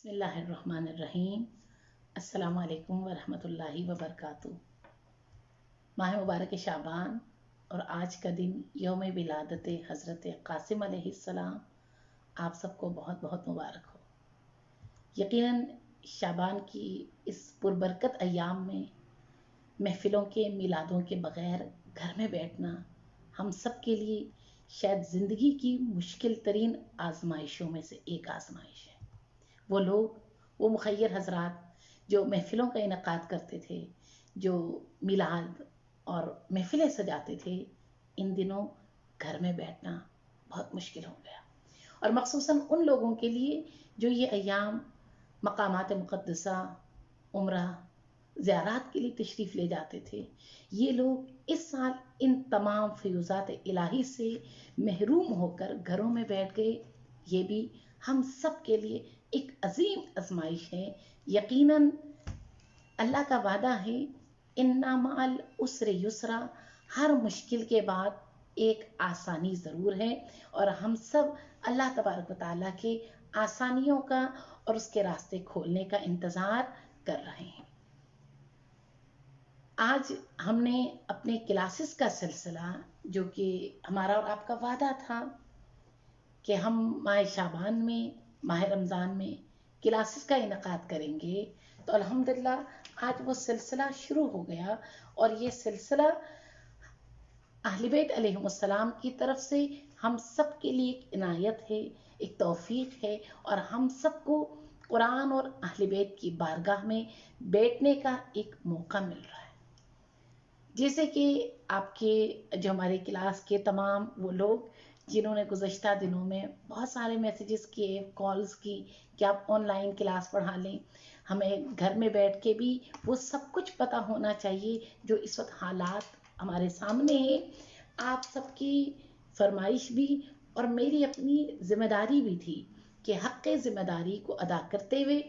بسم اللہ الرحمن الرحیم۔ السلام علیکم ورحمۃ اللہ وبرکاتہ۔ ماہ مبارک شعبان اور آج کا دن یوم ولادت حضرت قاسم علیہ السلام آپ سب کو بہت بہت مبارک ہو۔ یقیناً شعبان کی اس پربرکت ایام میں محفلوں کے میلادوں کے بغیر گھر میں بیٹھنا ہم سب کے لیے شاید زندگی کی مشکل ترین آزمائشوں میں سے ایک آزمائش ہے۔ وہ لوگ، وہ مخیر حضرات جو محفلوں کا انعقاد کرتے تھے، جو میلاد اور محفلیں سجاتے تھے، ان دنوں گھر میں بیٹھنا بہت مشکل ہو گیا، اور مخصوصاً ان لوگوں کے لیے جو یہ ایام مقامات مقدسہ، عمرہ، زیارات کے لیے تشریف لے جاتے تھے۔ یہ لوگ اس سال ان تمام فیوزات الہی سے محروم ہو کر گھروں میں بیٹھ گئے۔ یہ بھی ہم سب کے لیے ایک عظیم آزمائش ہے۔ یقیناً اللہ کا وعدہ ہے، اِنَّ مَعَ الْعُسْرِ یسرا، ہر مشکل کے بعد ایک آسانی ضرور ہے، اور ہم سب اللہ تبارک و تعالیٰ کے آسانیوں کا اور اس کے راستے کھولنے کا انتظار کر رہے ہیں۔ آج ہم نے اپنے کلاسز کا سلسلہ، جو کہ ہمارا اور آپ کا وعدہ تھا کہ ہم ماہ شعبان میں، ماہ رمضان میں کلاسز کا انعقاد کریں گے، تو الحمدللہ آج وہ سلسلہ شروع ہو گیا، اور یہ سلسلہ اہل بیت علیہم السلام کی طرف سے ہم سب کے لیے ایک عنایت ہے، ایک توفیق ہے، اور ہم سب کو قرآن اور اہل بیت کی بارگاہ میں بیٹھنے کا ایک موقع مل رہا ہے۔ جیسے کہ آپ کے جو ہمارے کلاس کے تمام وہ لوگ جنہوں نے گزشتہ دنوں میں بہت سارے میسیجز کیے، کالز کی کہ آپ آن لائن کلاس پڑھا لیں، ہمیں گھر میں بیٹھ کے بھی وہ سب کچھ پتہ ہونا چاہیے جو اس وقت حالات ہمارے سامنے ہیں۔ آپ سب کی فرمائش بھی اور میری اپنی ذمہ داری بھی تھی کہ حق ذمہ داری کو ادا کرتے ہوئے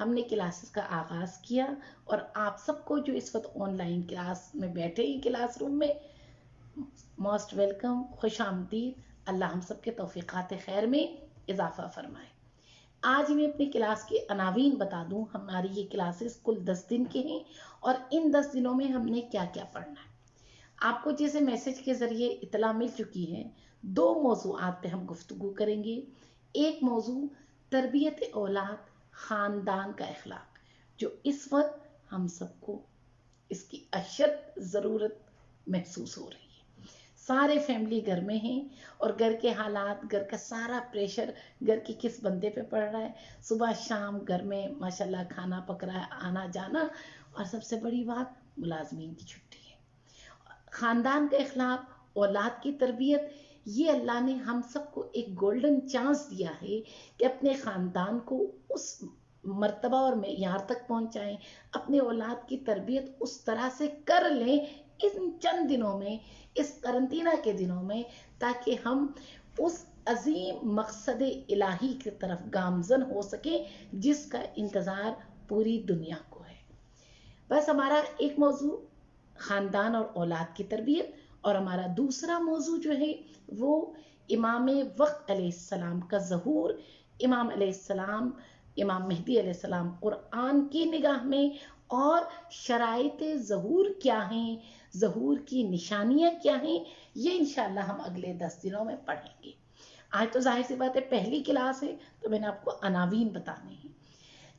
ہم نے کلاسز کا آغاز کیا، اور آپ سب کو جو اس وقت آن لائن کلاس میں بیٹھے ہیں کلاس روم میں، موسٹ ویلکم، خوش آمدید۔ اللہ ہم سب کے توفیقات خیر میں اضافہ فرمائے۔ آج میں اپنی کلاس کے عناوین بتا دوں۔ ہماری یہ کلاسز کل 10 دن کے ہیں، اور ان 10 دنوں میں ہم نے کیا کیا پڑھنا ہے۔ آپ کو جیسے میسج کے ذریعے اطلاع مل چکی ہے، 2 موضوعات پہ ہم گفتگو کریں گے۔ ایک موضوع تربیت اولاد، خاندان کا اخلاق، جو اس وقت ہم سب کو اس کی اشد ضرورت محسوس ہو رہی ہے۔ سارے فیملی گھر میں ہیں، اور گھر کے حالات، گھر کا سارا پریشر گھر کی کس بندے پہ پڑ رہا ہے۔ صبح شام گھر میں ماشاءاللہ کھانا پک رہا ہے، آنا جانا، اور سب سے بڑی بات ملازمین کی چھٹی ہے۔ خاندان کا اخلاق، اولاد کی تربیت، یہ اللہ نے ہم سب کو ایک گولڈن چانس دیا ہے کہ اپنے خاندان کو اس مرتبہ اور معیار تک پہنچائیں، اپنے اولاد کی تربیت اس طرح سے کر لیں ان چند دنوں میں، اس قرنطینہ کے دنوں میں، تاکہ ہم اس عظیم مقصد الہی کی طرف گامزن ہو سکیں جس کا انتظار پوری دنیا کو ہے۔ بس ہمارا ایک موضوع خاندان اور اولاد کی تربیت، اور ہمارا دوسرا موضوع جو ہے وہ امام وقت علیہ السلام کا ظہور، امام علیہ السلام، امام مہدی علیہ السلام قرآن کی نگاہ میں، اور شرائط ظہور کیا ہیں، ظہور کی نشانیاں کیا ہیں، یہ انشاءاللہ ہم اگلے 10 دنوں میں پڑھیں گے۔ آج تو ظاہر سی بات ہے پہلی کلاس ہے، تو میں نے آپ کو عناوین بتانے ہیں۔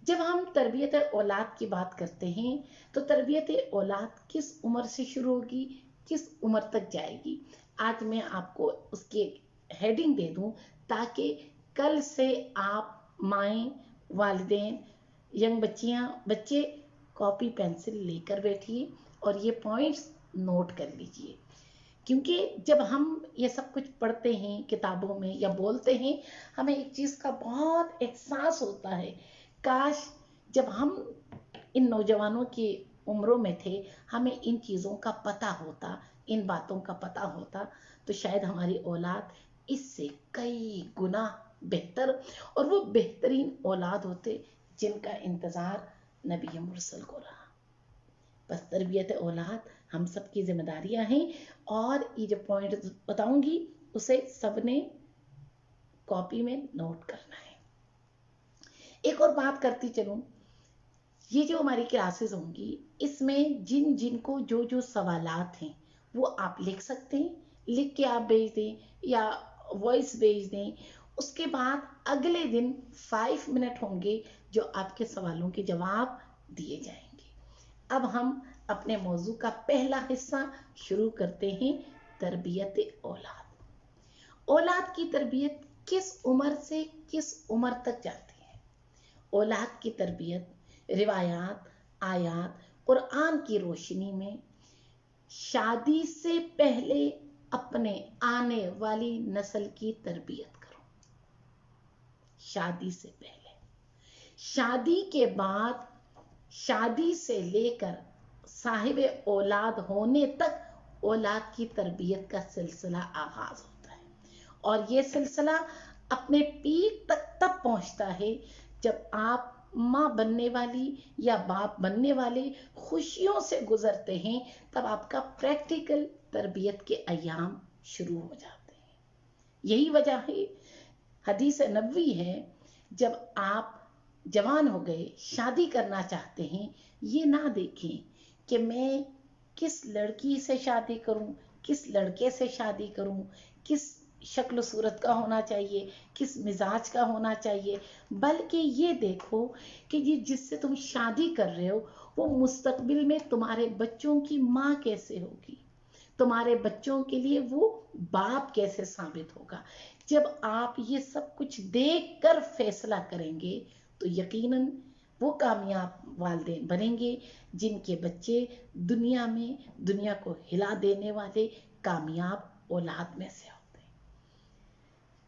جب ہم تربیت اولاد کی بات کرتے ہیں تو تربیت اولاد کس عمر سے شروع ہوگی، کس عمر تک جائے گی، آج میں آپ کو اس کی ہیڈنگ دے دوں، تاکہ کل سے آپ مائیں، والدین، ینگ بچیاں، بچے کاپی پینسل لے کر بیٹھیے اور یہ پوائنٹس نوٹ کر لیجئے۔ کیونکہ جب ہم یہ سب کچھ پڑھتے ہیں کتابوں میں یا بولتے ہیں، ہمیں ایک چیز کا بہت احساس ہوتا ہے، کاش جب ہم ان نوجوانوں کی عمروں میں تھے ہمیں ان چیزوں کا پتہ ہوتا، ان باتوں کا پتہ ہوتا، تو شاید ہماری اولاد اس سے کئی گنا بہتر، اور وہ بہترین اولاد ہوتے جن کا انتظار نبی مرسل کو رہا۔ بس تربیت اولاد ہم سب کی ذمہ داریاں ہیں، اور یہ جو پوائنٹ بتاؤں گی اسے سب نے کاپی میں نوٹ کرنا ہے۔ ایک اور بات کرتی چلوں، یہ جو ہماری کلاسز ہوں گی اس میں جن جن کو جو جو سوالات ہیں وہ آپ لکھ سکتے ہیں، لکھ کے آپ بھیج دیں یا وائس بھیج دیں. اس کے بعد اگلے دن 5 منٹ ہوں گے جو آپ کے سوالوں کے جواب دیے جائیں گے. اب ہم اپنے موضوع کا پہلا حصہ شروع کرتے ہیں، تربیت اولاد. اولاد کی تربیت کس عمر سے کس عمر تک جاتی ہے؟ اولاد کی تربیت روایات، آیات، قرآن کی روشنی میں شادی سے پہلے اپنے آنے والی نسل کی تربیت کرو. شادی سے پہلے، شادی کے بعد، شادی سے لے کر صاحب اولاد ہونے تک اولاد کی تربیت کا سلسلہ آغاز ہوتا ہے. اور یہ سلسلہ اپنے پیک تک تب پہنچتا ہے جب آپ ماں بننے والی یا باپ بننے والے خوشیوں سے گزرتے ہیں، تب آپ کا پریکٹیکل تربیت کے ایام شروع ہو جاتے ہیں. یہی وجہ ہے، حدیث نبوی ہے، جب آپ جوان ہو گئے شادی کرنا چاہتے ہیں، یہ نہ دیکھیں کہ میں کس لڑکی سے شادی کروں، کس لڑکے سے شادی کروں، کس شکل و صورت کا ہونا چاہیے، کس مزاج کا ہونا چاہیے، بلکہ یہ دیکھو کہ یہ جس سے تم شادی کر رہے ہو وہ مستقبل میں تمہارے بچوں کی ماں کیسے ہوگی، تمہارے بچوں کے لیے وہ باپ کیسے ثابت ہوگا. جب آپ یہ سب کچھ دیکھ کر فیصلہ کریں گے تو یقیناً وہ کامیاب والدین بنیں گے جن کے بچے دنیا میں دنیا کو ہلا دینے والے کامیاب اولاد میں سے ہوتے ہیں.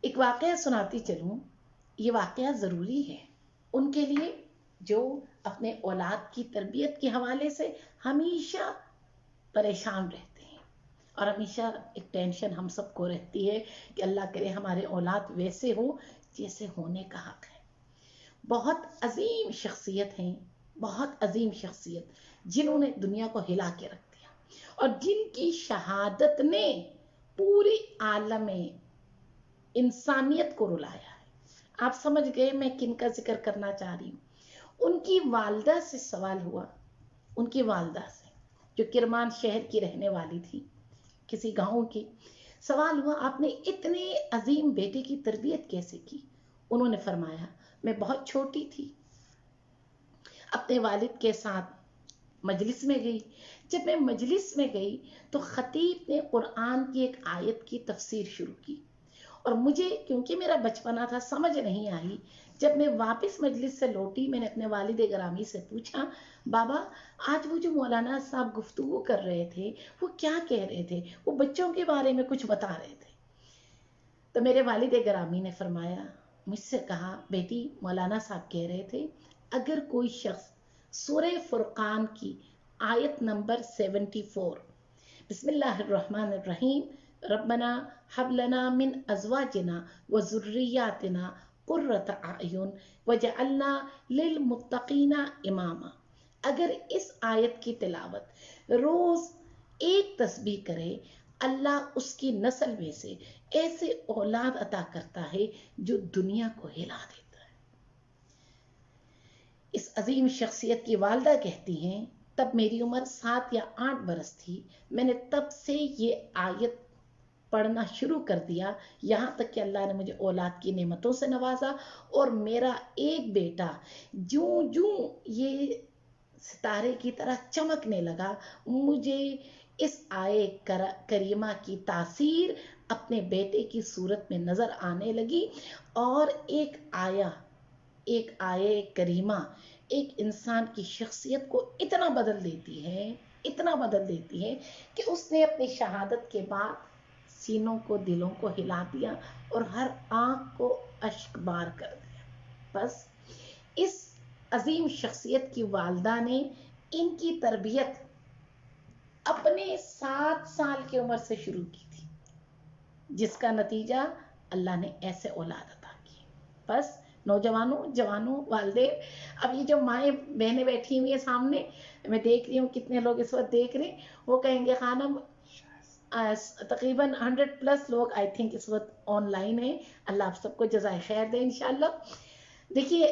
ایک واقعہ سناتی چلوں، یہ واقعہ ضروری ہے ان کے لیے جو اپنے اولاد کی تربیت کے حوالے سے ہمیشہ پریشان رہتے ہیں، اور ہمیشہ ایک ٹینشن ہم سب کو رہتی ہے کہ اللہ کرے ہمارے اولاد ویسے ہو جیسے ہونے کا حق ہے. بہت عظیم شخصیت ہیں، بہت عظیم شخصیت جنہوں نے دنیا کو ہلا کے رکھ دیا اور جن کی شہادت نے پوری عالم انسانیت کو رلایا ہے. آپ سمجھ گئے میں کن کا ذکر کرنا چاہ رہی ہوں. ان کی والدہ سے سوال ہوا، ان کی والدہ سے جو کرمان شہر کی رہنے والی تھی، کسی گاؤں کی. سوال ہوا آپ نے اتنے عظیم بیٹے کی تربیت کیسے کی؟ انہوں نے فرمایا میں بہت چھوٹی تھی، اپنے والد کے ساتھ مجلس میں گئی. جب میں مجلس میں گئی تو خطیب نے قرآن کی ایک آیت کی تفسیر شروع کی، اور مجھے کیونکہ میرا بچپنا تھا سمجھ نہیں آئی. جب میں واپس مجلس سے لوٹی میں نے اپنے والد گرامی سے پوچھا بابا آج وہ جو مولانا صاحب گفتگو کر رہے تھے وہ کیا کہہ رہے تھے، وہ بچوں کے بارے میں کچھ بتا رہے تھے. تو میرے والد گرامی نے فرمایا، مجھ سے کہا بیٹی مولانا صاحب کہہ رہے تھے اگر کوئی شخص سورہ فرقان کی آیت نمبر 74 بسم اللہ الرحمن الرحیم ربنا حب لنا من ازواجنا وذریاتنا قرۃ اعین وجعلنا للمتقین اماما، اگر اس آیت کی تلاوت روز ایک تسبیح کرے اللہ اس کی نسل میں سے ایسے اولاد عطا کرتا ہے جو دنیا کو ہلا دیتا ہے. اس عظیم شخصیت کی والدہ کہتی ہیں تب میری عمر 7 یا 8 برس تھی، میں نے تب سے یہ آیت پڑھنا شروع کر دیا، یہاں تک کہ اللہ نے مجھے اولاد کی نعمتوں سے نوازا، اور میرا ایک بیٹا جوں جوں یہ ستارے کی طرح چمکنے لگا، مجھے اس آیے کریمہ کی تاثیر اپنے بیٹے کی صورت میں نظر آنے لگی. اور ایک آیے کریمہ ایک انسان کی شخصیت کو اتنا بدل دیتی ہے کہ اس نے اپنی شہادت کے بعد سینوں کو دلوں کو ہلا دیا اور ہر آنکھ کو اشک بار کر دیا. بس اس عظیم شخصیت کی والدہ نے ان کی تربیت اپنے 7 سال کی عمر سے شروع کی تھی، جس کا نتیجہ اللہ نے ایسے اولاد عطا کی. بس نوجوانوں، جوانوں، والدین، اب یہ جو مائیں بہنیں بیٹھی ہوئی ہیں سامنے، میں دیکھ رہی ہوں کتنے لوگ اس وقت دیکھ رہے ہیں، وہ کہیں گے خانم تقریباً 100+ لوگ آئی تھنک اس وقت آن لائن ہیں. اللہ آپ سب کو جزائے خیر دے انشاءاللہ. دیکھیے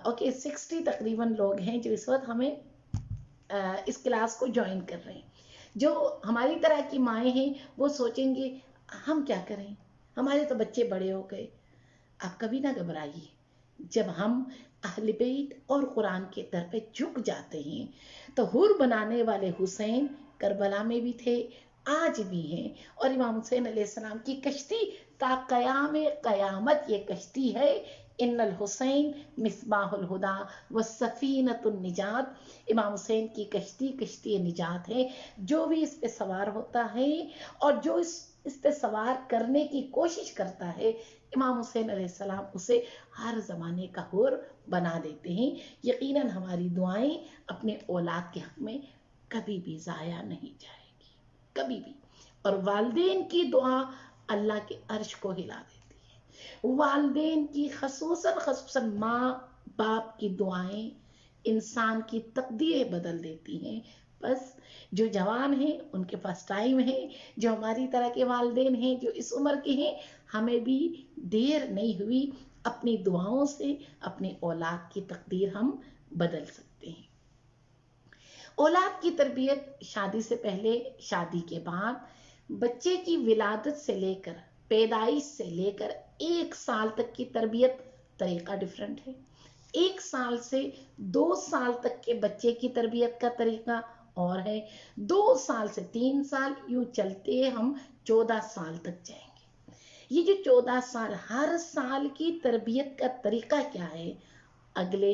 اوکے 60 تقریباً لوگ ہیں جو اس وقت ہمیں اس کلاس کو جوائن کر رہے ہیں. جو ہماری طرح کی مائیں ہیں وہ سوچیں گے ہم کیا کریں، ہمارے تو بچے بڑے ہو گئے. آپ کبھی نہ گھبرائیے. جب ہم اہل بیت اور قرآن کے در پہ جھک جاتے ہیں تو حور بنانے والے حسین کربلا میں بھی تھے، آج بھی ہیں. اور امام حسین علیہ السلام کی کشتی تا قیام قیامت یہ کشتی ہے. ان الحسین مصباح الہدا و سفینۃ النجات. امام حسین کی کشتی کشتی نجات ہے. جو بھی اس پہ سوار ہوتا ہے اور جو اس پہ سوار کرنے کی کوشش کرتا ہے، امام حسین علیہ السلام اسے ہر زمانے کا حور بنا دیتے ہیں. یقیناً ہماری دعائیں اپنے اولاد کے حق میں کبھی بھی ضائع نہیں جائے گی، کبھی بھی. اور والدین کی دعا اللہ کے عرش کو ہلا دیتی ہے. والدین کی خصوصاً ماں باپ کی دعائیں انسان کی تقدیریں بدل دیتی ہیں. بس جو جوان ہیں ان کے پاس ٹائم ہے، جو ہماری طرح کے والدین ہیں جو اس عمر کے ہیں، ہمیں بھی دیر نہیں ہوئی، اپنی دعاؤں سے اپنی اولاد کی تقدیر ہم بدل سکتے ہیں. اولاد کی تربیت شادی سے پہلے، شادی کے بعد، بچے کی ولادت سے لے کر پیدائش سے لے کر 1 سال تک کی تربیت طریقہ ڈیفرنٹ ہے. 1 سال سے 2 سال تک کے بچے کی تربیت کا طریقہ اور ہے. 2 سال سے 3 سال یوں چلتے ہم 14 سال تک جائیں گے. یہ جو 14 سال، ہر سال کی تربیت کا طریقہ کیا ہے؟ اگلے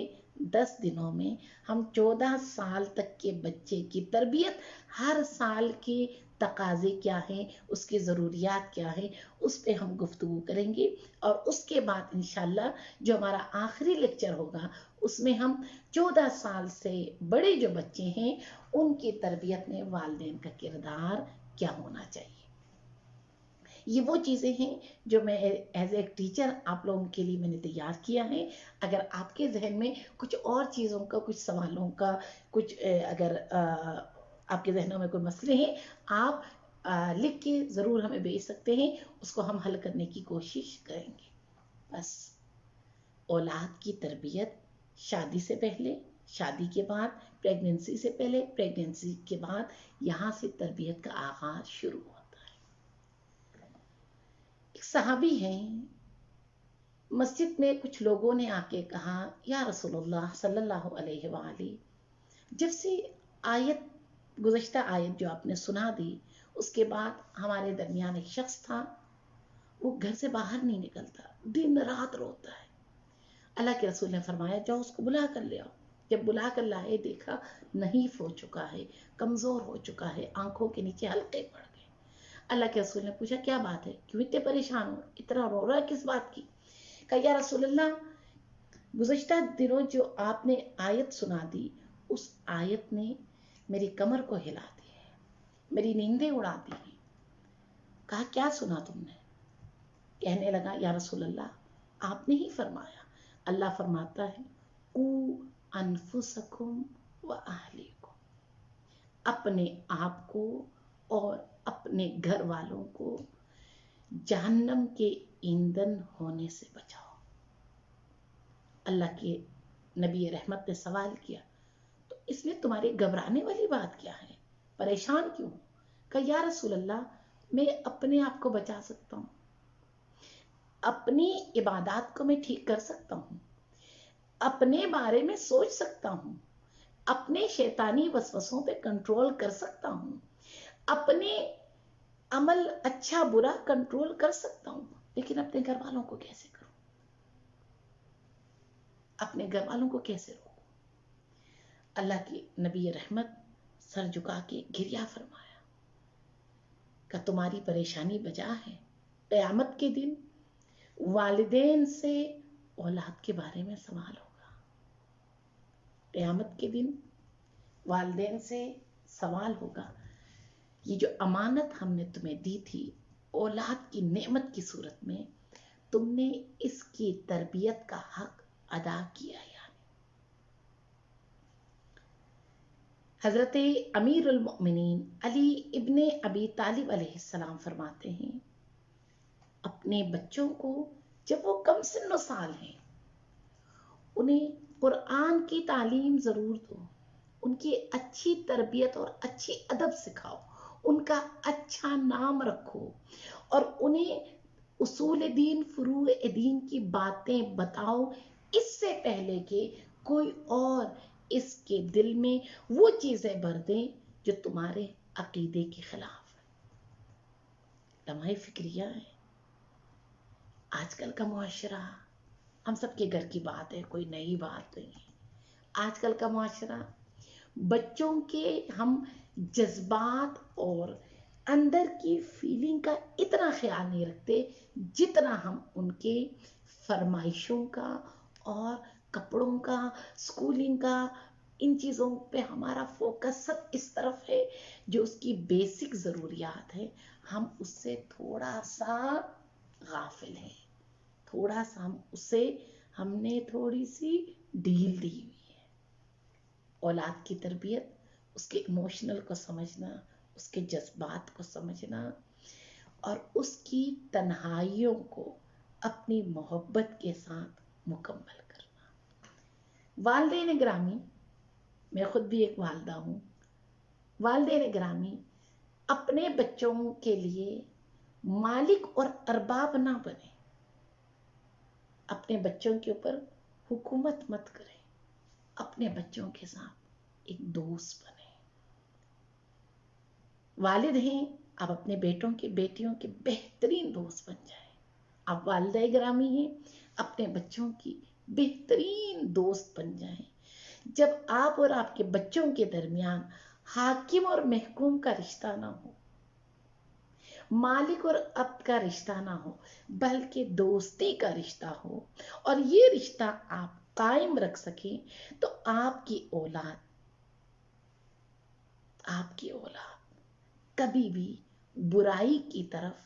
10 دنوں میں ہم 14 سال تک کے بچے کی تربیت، ہر سال کے تقاضے کیا ہیں، اس کی ضروریات کیا ہیں، اس پہ ہم گفتگو کریں گے. اور اس کے بعد انشاءاللہ جو ہمارا آخری لیکچر ہوگا اس میں ہم 14 سال سے بڑے جو بچے ہیں ان کی تربیت میں والدین کا کردار کیا ہونا چاہیے. یہ وہ چیزیں ہیں جو میں ایز اے ٹیچر آپ لوگوں کے لیے میں نے تیار کیا ہے. اگر آپ کے ذہن میں کچھ اور چیزوں کا، کچھ سوالوں کا، کچھ اگر آپ کے ذہنوں میں کوئی مسئلے ہیں، آپ لکھ کے ضرور ہمیں بھیج سکتے ہیں، اس کو ہم حل کرنے کی کوشش کریں گے. بس اولاد کی تربیت شادی سے پہلے، شادی کے بعد، پریگننسی سے پہلے، پریگننسی کے بعد، یہاں سے تربیت کا آغاز شروع ہوتا ہے. ایک صحابی ہیں، مسجد میں کچھ لوگوں نے آ کے کہا یا رسول اللہ صلی اللہ علیہ وآلہ، جب سے آیت، گزشتہ آیت جو آپ نے سنا دی، اس کے بعد ہمارے درمیان ایک شخص تھا، وہ گھر سے باہر نہیں نکلتا، دن رات روتا ہے. اللہ کے رسول نے فرمایا جاؤ اس کو بلا کر لے آؤ. جب بلا کر لائے دیکھا نحیف ہو چکا ہے، کمزور ہو چکا ہے، آنکھوں کے نیچے حلقے پڑ گئے. اللہ کے رسول نے پوچھا کیا بات ہے، کیوں اتنے پریشان ہو، اتنا رو رہا ہے کس بات کی؟ کہا یا رسول اللہ، گزشتہ دنوں جو آپ نے آیت سنا دی، اس آیت نے میری کمر کو ہلا دی ہے، میری نیندیں اڑا دی ہیں. کہا کیا سنا تم نے؟ کہنے لگا یا رسول اللہ آپ نے ہی فرمایا، اللہ فرماتا ہے قو انفسکم و اہلیکم، اپنے آپ کو اور اپنے گھر والوں کو جہنم کے ایندھن ہونے سے بچاؤ. اللہ کے نبی رحمت نے سوال کیا تو اس میں تمہاری گھبرانے والی بات کیا ہے، پریشان کیوں؟ کہ یا رسول اللہ میں اپنے آپ کو بچا سکتا ہوں، اپنی عبادات کو میں ٹھیک کر سکتا ہوں، اپنے بارے میں سوچ سکتا ہوں، اپنے شیطانی وسوسوں پہ کنٹرول کر سکتا ہوں، اپنے عمل اچھا برا کنٹرول کر سکتا ہوں، لیکن اپنے گھر والوں کو کیسے کروں، اپنے گھر والوں کو کیسے روکوں؟ اللہ کی نبی رحمت سر جھکا کے گریہ فرمایا کہ تمہاری پریشانی بجا ہے. قیامت کے دن والدین سے اولاد کے بارے میں سوال ہوگا. قیامت کے دن والدین سے سوال ہوگا. یہ جو امانت ہم نے تمہیں دی تھی اولاد کی نعمت کی صورت میں، تم نے اس کی تربیت کا حق ادا کیا یا نہیں؟ حضرت امیر المؤمنین علی ابن ابی طالب علیہ السلام فرماتے ہیں اپنے بچوں کو جب وہ کم سن و سال ہیں انہیں قرآن کی تعلیم ضرور دو، ان کی اچھی تربیت اور اچھی ادب سکھاؤ، ان کا اچھا نام رکھو، اور انہیں اصول دین، فروع دین کی باتیں بتاؤ، اس سے پہلے کہ کوئی اور اس کے دل میں وہ چیزیں بھر دیں جو تمہارے عقیدے کے خلاف ہے۔ لمحہ فکریہ ہے آج کل کا معاشرہ، ہم سب کے گھر کی بات ہے، کوئی نئی بات نہیں ہے۔ آج کل کا معاشرہ بچوں کے ہم جذبات اور اندر کی فیلنگ کا اتنا خیال نہیں رکھتے جتنا ہم ان کے فرمائشوں کا اور کپڑوں کا، سکولنگ کا، ان چیزوں پہ ہمارا فوکس سب اس طرف ہے۔ جو اس کی بیسک ضروریات ہے ہم اس سے تھوڑا سا غافل ہیں، تھوڑا سا ہم نے تھوڑی سی ڈھیل دی ہوئی ہے۔ اولاد کی تربیت، اس کے ایموشنل کو سمجھنا، اس کے جذبات کو سمجھنا، اور اس کی تنہائیوں کو اپنی محبت کے ساتھ مکمل کرنا۔ والدین گرامی، میں خود بھی ایک والدہ ہوں، والدین گرامی اپنے بچوں کے لیے مالک اور ارباب نہ بنے، اپنے بچوں کے اوپر حکومت مت کریں، اپنے بچوں کے ساتھ ایک دوست بنے۔ والد ہیں، آپ اپنے بیٹوں کے، بیٹیوں کے بہترین دوست بن جائیں۔ آپ والدہ گرامی ہیں، اپنے بچوں کی بہترین دوست بن جائیں۔ جب آپ اور آپ کے بچوں کے درمیان حاکم اور محکوم کا رشتہ نہ ہو، مالک اور عبد کا رشتہ نہ ہو، بلکہ دوستی کا رشتہ ہو، اور یہ رشتہ آپ قائم رکھ سکیں، تو آپ کی اولاد کبھی بھی برائی کی طرف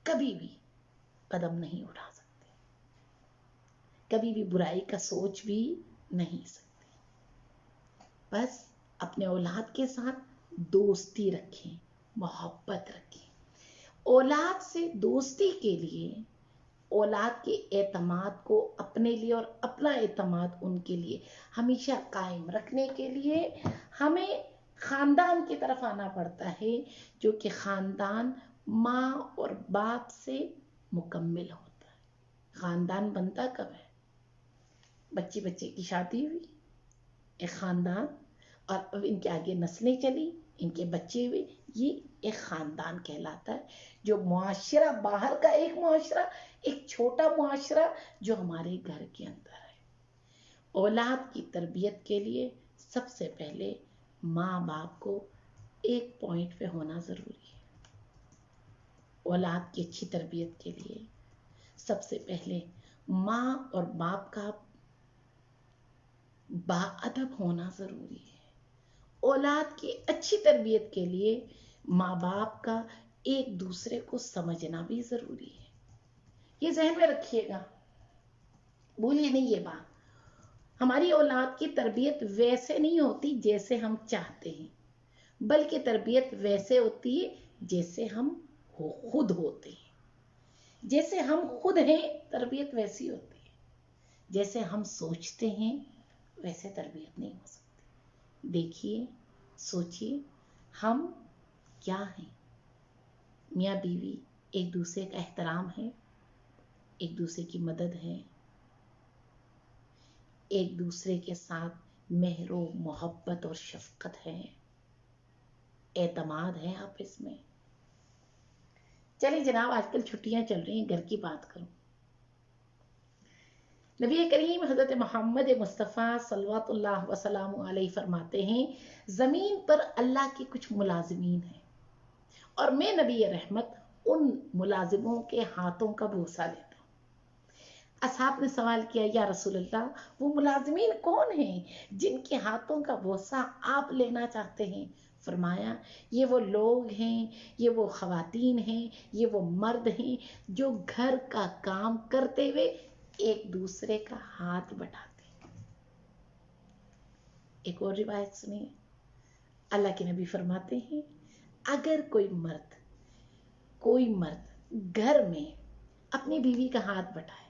کبھی بھی قدم نہیں اٹھا سکتے، کبھی بھی برائی کا سوچ بھی نہیں سکتے۔ بس اپنے اولاد کے ساتھ دوستی رکھیں، محبت رکھیں۔ اولاد سے دوستی کے لیے، اولاد کے اعتماد کو اپنے لیے اور اپنا اعتماد ان کے لیے ہمیشہ قائم رکھنے کے لیے ہمیں خاندان کی طرف آنا پڑتا ہے، جو کہ خاندان ماں اور باپ سے مکمل ہوتا ہے۔ خاندان بنتا کب ہے؟ بچے کی شادی ہوئی، ایک خاندان، اور اب ان کے آگے نسلیں چلی، ان کے بچے ہوئے، یہ ایک خاندان کہلاتا ہے۔ جو معاشرہ باہر کا ایک معاشرہ، ایک چھوٹا معاشرہ جو ہمارے گھر کے اندر ہے۔ اولاد کی تربیت کے لیے سب سے پہلے ماں باپ کو ایک پوائنٹ پہ ہونا ضروری ہے۔ اولاد کی اچھی تربیت کے لیے سب سے پہلے ماں اور باپ کا باادب ہونا ضروری ہے۔ اولاد کی اچھی تربیت کے لیے ماں باپ کا ایک دوسرے کو سمجھنا بھی ضروری ہے۔ یہ ذہن میں رکھیے گا، بھولیے نہیں یہ بات۔ ہماری اولاد کی تربیت ویسے نہیں ہوتی جیسے ہم چاہتے ہیں، بلکہ تربیت ویسے ہوتی ہے جیسے ہم خود ہوتے ہیں۔ جیسے ہم خود ہیں تربیت ویسی ہوتی ہے، جیسے ہم سوچتے ہیں ویسے تربیت نہیں ہو سکتی۔ دیکھیے، سوچیے، ہم کیا ہیں؟ میاں بیوی، ایک دوسرے کا احترام ہے، ایک دوسرے کی مدد ہے، ایک دوسرے کے ساتھ مہر و محبت اور شفقت ہے، اعتماد ہے آپس میں۔ چلیے جناب، آج کل چھٹیاں چل رہی ہیں، گھر کی بات کروں۔ نبی کریم حضرت محمد مصطفیٰ صلوات اللہ وسلام علیہ فرماتے ہیں، زمین پر اللہ کے کچھ ملازمین ہیں، اور میں نبی رحمت ان ملازموں کے ہاتھوں کا بوسہ لیتا ہوں۔ اصحاب نے سوال کیا، یا رسول اللہ، وہ ملازمین کون ہیں جن کے ہاتھوں کا بوسہ آپ لینا چاہتے ہیں؟ فرمایا، یہ وہ لوگ ہیں، یہ وہ خواتین ہیں، یہ وہ مرد ہیں جو گھر کا کام کرتے ہوئے ایک دوسرے کا ہاتھ بٹاتے ہیں۔ ایک اور روایت سنیے، اللہ کے نبی فرماتے ہیں، اگر کوئی مرد گھر میں اپنی بیوی کا ہاتھ بٹائے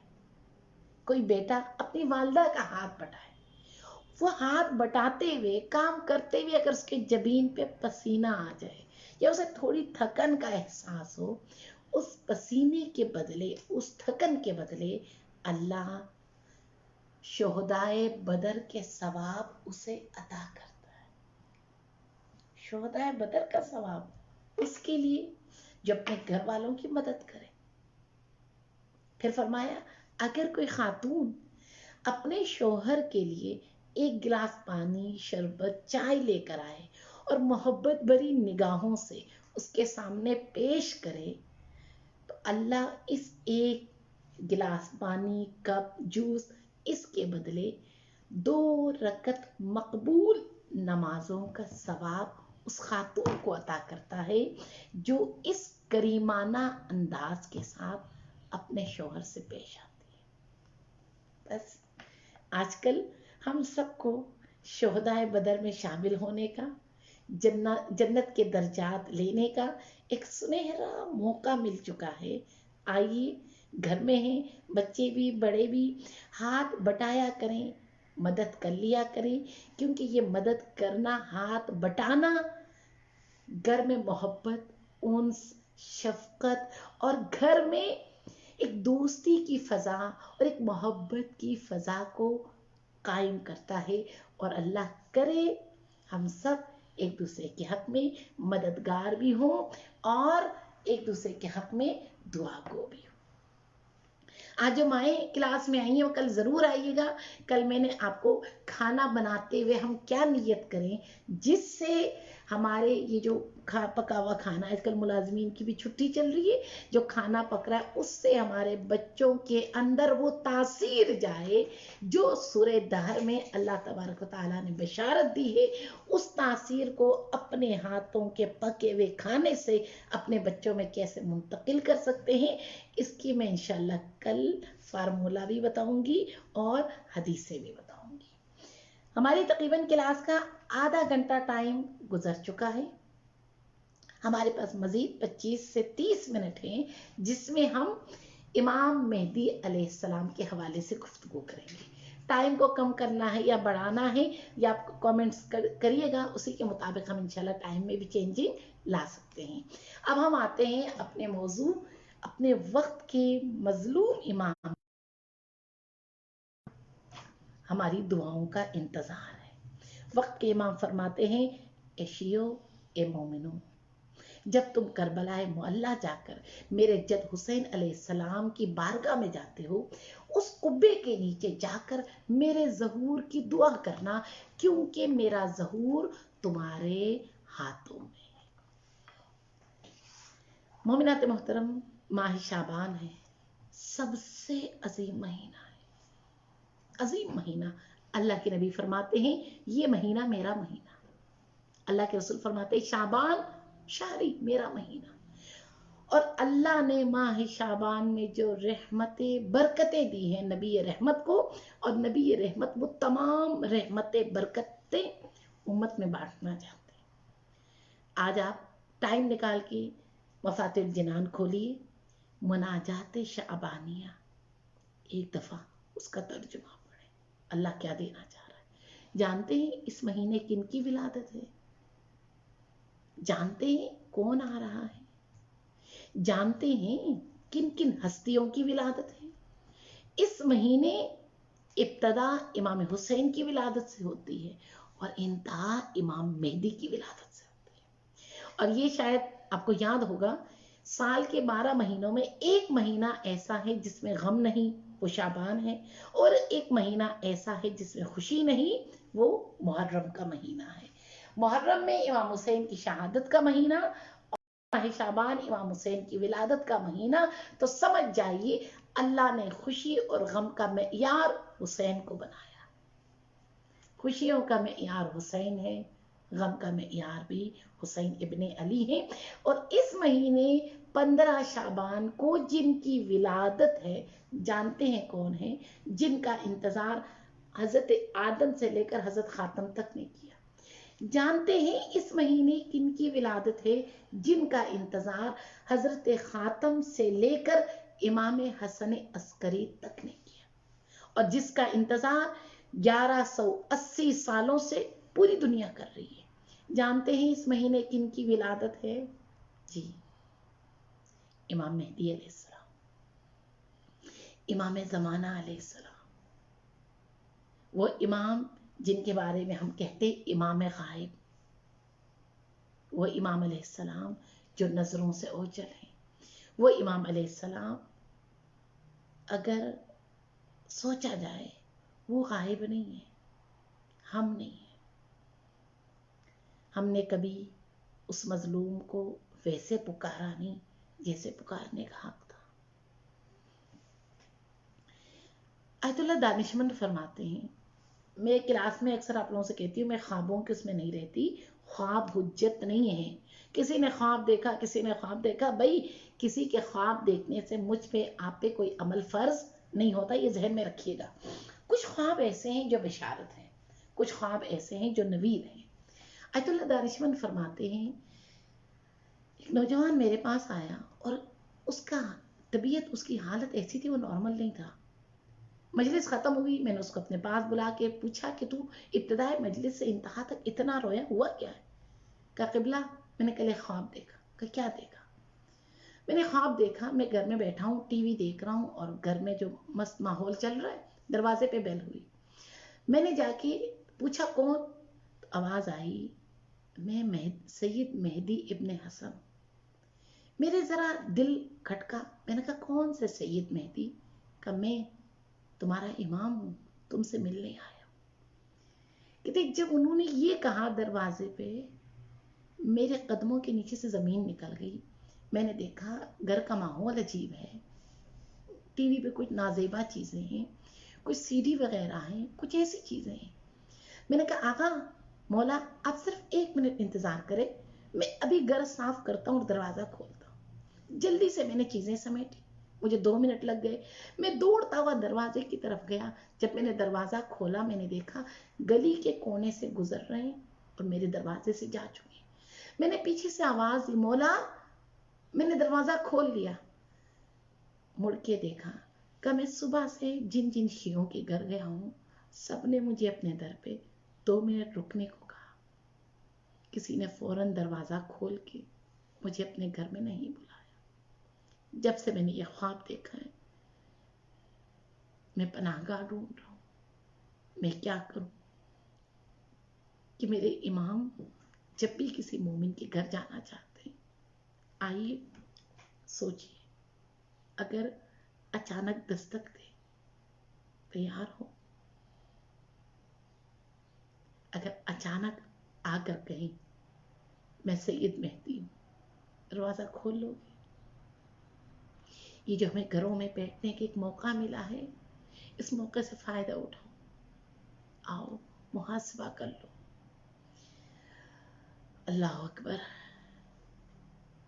کوئی بیٹا اپنی والدہ کا ہاتھ بٹائے، وہ ہاتھ بٹاتے ہوئے کام کرتے ہوئے اگر اس کے جبین پہ پسینہ آ جائے یا اسے تھوڑی تھکن کا احساس ہو، اس پسینے کے بدلے، اس تھکن کے بدلے اللہ شہدائے بدر کے ثواب اسے عطا کرتا ہے۔ شہدائے بدر کا ثواب اس کے لیے جو اپنے گھر والوں کی مدد کرے۔ پھر فرمایا اگر کوئی خاتون اپنے شوہر کے لیے ایک گلاس پانی، شربت، چائے لے کر آئے اور محبت بھری نگاہوں سے اس کے سامنے پیش کرے تو اللہ اس ایک گلاس پانی، کپ، جوس، اس کے بدلے 2 رکعت مقبول نمازوں کا ثواب اس خاتون کو عطا کرتا ہے جو اس کریمانہ انداز کے ساتھ اپنے شوہر سے پیش آتی ہے۔ بس آج کل ہم سب کو شہدائے بدر میں شامل ہونے کا، جنت کے درجات لینے کا ایک سنہرا موقع مل چکا ہے۔ آئیے، گھر میں ہیں بچے بھی بڑے بھی، ہاتھ بٹایا کریں، مدد کر لیا کریں، کیونکہ یہ مدد کرنا، ہاتھ بٹانا گھر میں محبت، انس، شفقت اور گھر میں ایک دوستی کی فضا اور ایک محبت کی فضا کو قائم کرتا ہے۔ اور اللہ کرے ہم سب ایک دوسرے کے حق میں مددگار بھی ہوں اور ایک دوسرے کے حق میں دعا گو بھی ہوں۔ آج جو مائیں کلاس میں آئی ہیں وہ کل ضرور آئیے گا۔ کل میں نے آپ کو کھانا بناتے ہوئے ہم کیا نیت کریں جس سے ہمارے یہ جو پکا ہوا کھانا، آج کل ملازمین کی بھی چھٹی چل رہی ہے، جو کھانا پک رہا ہے اس سے ہمارے بچوں کے اندر وہ تاثیر جائے جو سورہ دہر میں اللہ تبارک و تعالیٰ نے بشارت دی ہے، اس تاثیر کو اپنے ہاتھوں کے پکے ہوئے کھانے سے اپنے بچوں میں کیسے منتقل کر سکتے ہیں، اس کی میں انشاءاللہ کل فارمولہ بھی بتاؤں گی اور حدیثیں بھی بتاؤں گی۔ ہماری تقریباً کلاس کا آدھا گھنٹہ ٹائم گزر چکا ہے۔ ہمارے پاس مزید 25 سے 30 منٹ ہیں جس میں ہم امام مہدی علیہ السلام کے حوالے سے گفتگو کریں گے۔ ٹائم کو کم کرنا ہے یا بڑھانا ہے یا آپ کامنٹس کریے گا، اسی کے مطابق ہم انشاءاللہ ٹائم میں بھی چینجنگ لا سکتے ہیں۔ اب ہم آتے ہیں اپنے موضوع، اپنے وقت کے مظلوم امام ہماری دعاؤں کا انتظار ہے۔ وقت کے امام فرماتے ہیں اے شیعو، اے مومنو، جب تم کربلا معلی جا کر میرے جد حسین علیہ السلام کی بارگاہ میں جاتے ہو، اس قبے کے نیچے جا کر میرے ظہور کی دعا کرنا، کیونکہ میرا ظہور تمہارے ہاتھوں میں ہے۔ مومنات محترم، ماہ شعبان ہے، سب سے عظیم مہینہ ہے، عظیم مہینہ۔ اللہ کے نبی فرماتے ہیں یہ مہینہ میرا مہینہ، اللہ کے رسول فرماتے ہیں شعبان شہری، میرا مہینہ۔ اور اللہ نے ماہ شعبان میں جو رحمتیں برکتیں دی ہیں نبی رحمت کو، اور نبی رحمت وہ تمام رحمتیں برکتیں امت میں بانٹنا چاہتے ہیں۔ آج آپ ٹائم نکال کے مفاتح الجنان کھولیے، مناجات شعبانیہ ایک دفعہ اس کا ترجمہ پڑھیں، اللہ کیا دینا چاہ رہا ہے۔ جانتے ہیں اس مہینے کن کی ولادت ہے؟ جانتے ہیں کون آ رہا ہے؟ جانتے ہیں کن کن ہستیوں کی ولادت ہے؟ اس مہینے ابتدا امام حسین کی ولادت سے ہوتی ہے اور انتہا امام مہدی کی ولادت سے ہوتی ہے۔ اور یہ شاید آپ کو یاد ہوگا، سال کے 12 مہینوں میں ایک مہینہ ایسا ہے جس میں غم نہیں، وہ شعبان ہے، اور ایک مہینہ ایسا ہے جس میں خوشی نہیں، وہ محرم کا مہینہ ہے۔ محرم میں امام حسین کی شہادت کا مہینہ اور ماہ شعبان امام حسین کی ولادت کا مہینہ، تو سمجھ جائیے اللہ نے خوشی اور غم کا معیار حسین کو بنایا۔ خوشیوں کا معیار حسین ہے، غم کا معیار بھی حسین ابن علی ہے۔ اور اس مہینے 15 شعبان کو جن کی ولادت ہے، جانتے ہیں کون ہیں؟ جن کا انتظار حضرت آدم سے لے کر حضرت خاتم تک نے کیا۔ جانتے ہیں اس مہینے کن کی ولادت ہے؟ جن کا انتظار حضرت خاتم سے لے کر امام حسن عسکری تک نے کیا۔ اور جس کا انتظار 1180 سالوں سے پوری دنیا کر رہی ہے. جانتے ہیں اس مہینے کن کی ولادت ہے؟ جی، امام مہدی علیہ السلام، امام زمانہ علیہ السلام، وہ امام جن کے بارے میں ہم کہتے امام غائب، وہ امام علیہ السلام جو نظروں سے اوجھل ہیں. وہ امام علیہ السلام اگر سوچا جائے وہ غائب نہیں ہے، ہم نہیں ہیں. ہم نے کبھی اس مظلوم کو ویسے پکارا نہیں جیسے پکارنے کا حق تھا. آیت اللہ دانشمند فرماتے ہیں، میں کلاس میں اکثر آپ لوگوں سے کہتی ہوں، میں خوابوں کے اس میں نہیں رہتی. خواب حجت نہیں ہے. کسی نے خواب دیکھا، کسی نے خواب دیکھا، بھائی کسی کے خواب دیکھنے سے مجھ پہ آپ پہ کوئی عمل فرض نہیں ہوتا، یہ ذہن میں رکھیے گا. کچھ خواب ایسے ہیں جو بشارت ہیں، کچھ خواب ایسے ہیں جو نوید ہیں. آیت اللہ دانشمند فرماتے ہیں، ایک نوجوان میرے پاس آیا اور اس کا طبیعت، اس کی حالت ایسی تھی، وہ نارمل نہیں تھا. مجلس ختم ہوئی، میں نے اس کو اپنے پاس بلا کے پوچھا کہ تو ابتدائے مجلس سے انتہا تک اتنا رویا، ہوا کیا ہے؟ کہا قبلہ میں نے کل ایک خواب دیکھا. کہ کیا دیکھا؟ میں نے خواب دیکھا میں گھر میں بیٹھا ہوں، ٹی وی دیکھ رہا ہوں اور گھر میں جو مست ماحول چل رہا ہے، دروازے پہ بیل ہوئی. میں نے جا کے پوچھا کون؟ آواز آئی، میں سید مہدی ابن حسن. میرے ذرا دل کھٹکا. میں نے کہا کون سے سید مہدی؟ کہ میں تمہارا امام ہوں، تم سے ملنے آیا. کہتے جب انہوں نے یہ کہا دروازے پہ، میرے قدموں کے نیچے سے زمین نکل گئی. میں نے دیکھا گھر کا ماحول عجیب ہے، ٹی وی پہ کچھ نازیبا چیزیں ہیں، کچھ سی ڈی وغیرہ ہیں، کچھ ایسی چیزیں ہیں. میں نے کہا آقا مولا آپ صرف 1 منٹ انتظار کریں، میں ابھی گھر صاف کرتا ہوں اور دروازہ کھولتا ہوں. جلدی سے میں نے چیزیں سمیٹی، مجھے 2 منٹ لگ گئے. میں دوڑتا ہوا دروازے کی طرف گیا. جب میں نے دروازہ کھولا میں نے دیکھا گلی کے کونے سے گزر رہے ہیں اور میرے دروازے سے جا چکے. میں نے پیچھے سے آواز دی مولا. میں نے دروازہ کھول لیا، مڑ کے دیکھا کہ میں صبح سے جن جن شیعوں کے گھر گیا ہوں سب نے مجھے اپنے در پہ 2 منٹ رکنے کو کہا. کسی نے فوراً دروازہ کھول کے مجھے اپنے گھر میں نہیں بلایا. جب سے میں نے یہ خواب دیکھا ہے میں پناہ گاہ ڈھونڈ رہا ہوں. میں کیا کروں کہ میرے امام جب بھی کسی مومن کے گھر جانا چاہتے ہیں، آئیے سوچئے اگر اچانک دستک دے تیار ہو. اگر اچانک آ کر کہیں میں سید مہدی ہوں، دروازہ کھول لو گے؟ یہ جو ہمیں گھروں میں بیٹھنے کے ایک موقع ملا ہے، اس موقع سے فائدہ اٹھاؤ. آؤ محاسبہ کر لو. اللہ اکبر.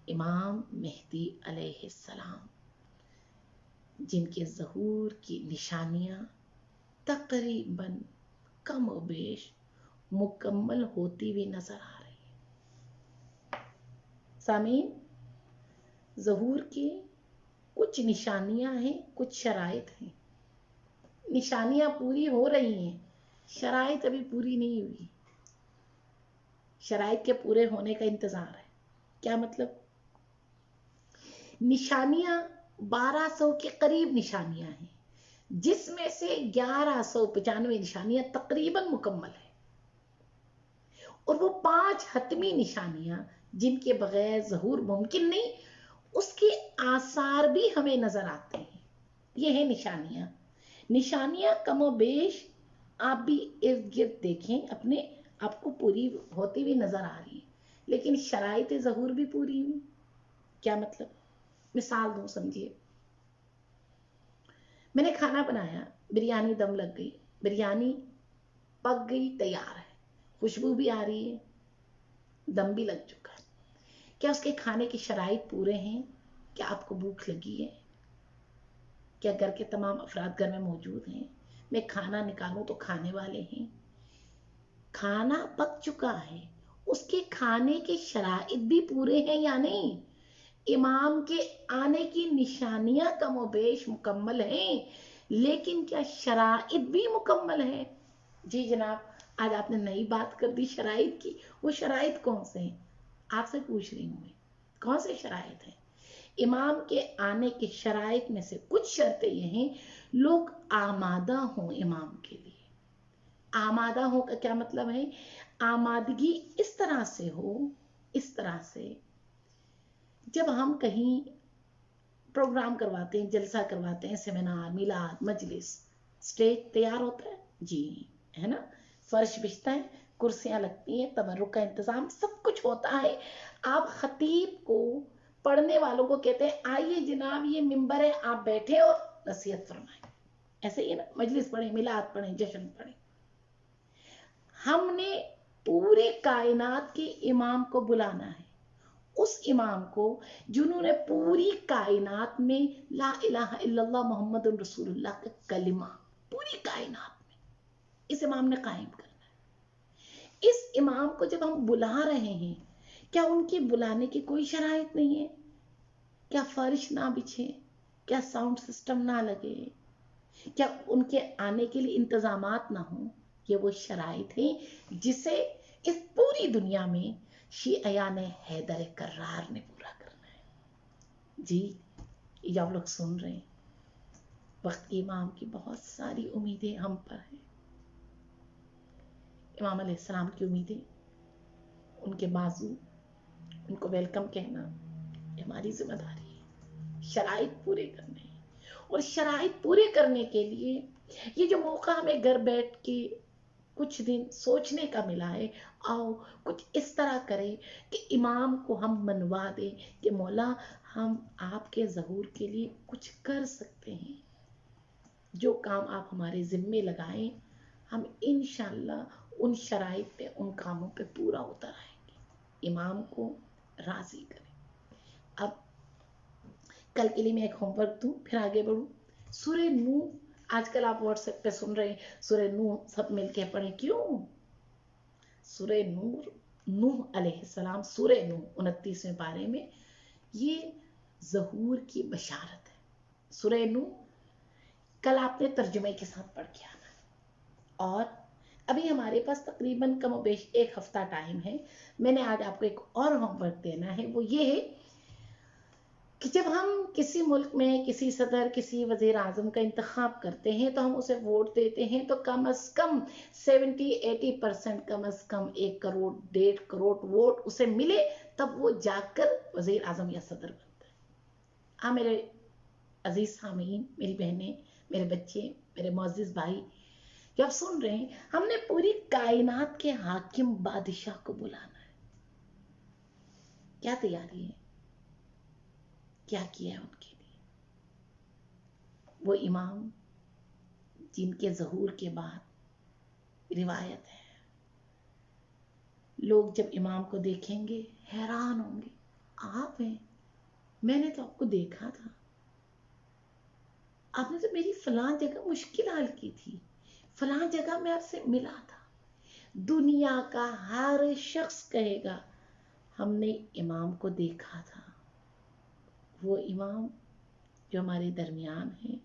امام مہدی علیہ السلام جن کے ظہور کی نشانیاں تقریباً کم و بیش مکمل ہوتی ہوئی نظر آ رہی ہیں. سامعین، ظہور کی کچھ نشانیاں ہیں، کچھ شرائط ہیں. نشانیاں پوری ہو رہی ہیں، شرائط ابھی پوری نہیں ہوئی. شرائط کے پورے ہونے کا انتظار ہے. کیا مطلب؟ نشانیاں 1200 کے قریب نشانیاں ہیں، جس میں سے 1195 نشانیاں تقریباً مکمل ہیں، اور وہ 5 حتمی نشانیاں جن کے بغیر ظہور ممکن نہیں، اس کے آثار بھی ہمیں نظر آتے ہیں. یہ ہیں نشانیاں. نشانیاں کم و بیش آپ بھی ارد گرد دیکھیں، اپنے آپ کو پوری ہوتی ہوئی نظر آ رہی ہے، لیکن شرائط ظہور بھی پوری ہوئی. کیا مطلب؟ مثال دوں سمجھیے. میں نے کھانا بنایا، بریانی دم لگ گئی، بریانی پک گئی، تیار ہے، خوشبو بھی آ رہی ہے، دم بھی لگ چکا ہے. کیا اس کے کھانے کی شرائط پورے ہیں؟ کیا آپ کو بھوک لگی ہے؟ کیا گھر کے تمام افراد گھر میں موجود ہیں؟ میں کھانا نکالوں تو کھانے والے ہیں؟ کھانا پک چکا ہے، اس کے کھانے کے شرائط بھی پورے ہیں یا نہیں؟ امام کے آنے کی نشانیاں کم و بیش مکمل ہیں، لیکن کیا شرائط بھی مکمل ہے؟ جی جناب، آج آپ نے نئی بات کر دی شرائط کی. وہ شرائط کون سے ہیں؟ آپ سے پوچھ رہی ہوں میں، کون سے شرائط ہیں؟ امام کے آنے کے شرائط میں سے کچھ شرطیں یہ ہیں: لوگ آمادہ ہوں امام کے لیے. آمادہ ہوں کا کیا مطلب ہے؟ آمادگی اس طرح سے ہو، اس طرح سے جب ہم کہیں پروگرام کرواتے ہیں، جلسہ کرواتے ہیں، سیمینار، میلاد، مجلس، سٹیج تیار ہوتا ہے جی، ہے نا، فرش بچھتا ہے، کرسیاں لگتی ہیں، تبرک کا انتظام، سب کچھ ہوتا ہے. آپ خطیب کو، پڑھنے والوں کو کہتے ہیں آئیے جناب یہ ممبر ہے، آپ بیٹھے اور نصیحت فرمائیں. ایسے ہی نا، مجلس پڑھیں، میلاد پڑھیں، جشن پڑھیں. ہم نے پورے کائنات کے امام کو بلانا ہے، اس امام کو جنہوں نے پوری کائنات میں لا الہ الا اللہ محمد رسول اللہ کا کلمہ پوری کائنات میں اس امام نے قائم کرنا ہے. اس امام کو جب ہم بلا رہے ہیں، کیا ان کی بلانے کی کوئی شرائط نہیں ہے؟ کیا فرش نہ بچھے؟ کیا ساؤنڈ سسٹم نہ لگے؟ کیا ان کے آنے کے لیے انتظامات نہ ہوں؟ یہ وہ شرائط ہیں جسے اس پوری دنیا میں شیعیان حیدر کرار نے پورا کرنا ہے. جی، یہ آپ لوگ سن رہے ہیں، وقت کے امام کی بہت ساری امیدیں ہم پر ہیں. امام علیہ السلام کی امیدیں، ان کے بازو، ان کو ویلکم کہنا، یہ ہماری ذمہ داری ہے. شرائط پورے کرنے ہیں، اور شرائط پورے کرنے کے لیے یہ جو موقع ہمیں گھر بیٹھ کے کچھ دن سوچنے کا ملا ہے، آؤ کچھ اس طرح کریں کہ امام کو ہم منوا دیں کہ مولا ہم آپ کے ظہور کے لیے کچھ کر سکتے ہیں. جو کام آپ ہمارے ذمے لگائیں، ہم انشاءاللہ ان شرائط پہ، ان کاموں پہ پورا اتر آئیں گے. امام کو راضی کریں. اب کل کے لیے میں ایک ہوم ورک دوں، پھر آگے بڑھوں. سورہ نوح، آج کل آپ واٹس ایپ پہ سن رہے ہیں سورہ نوح سب مل کے پڑھیں. کیوں؟ سورہ نوح علیہ السلام، سورہ نوح 29ویں پارے میں یہ ظہور کی بشارت ہے. سورہ نوح کل آپ نے ترجمے کے ساتھ پڑھ کے آنا ہے، اور ابھی ہمارے پاس تقریباً کم و بیش ایک ہفتہ ٹائم ہے. میں نے آج آپ کو ایک اور ہوم ورک دینا ہے، وہ یہ ہے کہ جب ہم کسی ملک میں کسی صدر، کسی وزیر اعظم کا انتخاب کرتے ہیں تو ہم اسے ووٹ دیتے ہیں، تو کم از کم 70-80% کم از کم 1 کروڑ 1.5 کروڑ ووٹ اسے ملے، تب وہ جا کر وزیر اعظم یا صدر بنتا ہے. میرے عزیز سامعین، میری بہنیں، میرے بچے، میرے معزز بھائی، جو آپ سن رہے ہیں، ہم نے پوری کائنات کے حاکم بادشاہ کو بلانا ہے. کیا تیاری ہے؟ کیا کیا ہے ان کے لیے؟ وہ امام جن کے ظہور کے بعد روایت ہے، لوگ جب امام کو دیکھیں گے حیران ہوں گے، آپ ہیں؟ میں نے تو آپ کو دیکھا تھا، آپ نے تو میری فلاں جگہ مشکل حل کی تھی، فلاں جگہ میں آپ سے ملا تھا. دنیا کا ہر شخص کہے گا ہم نے امام کو دیکھا تھا. وہ امام جو ہمارے درمیان ہیں،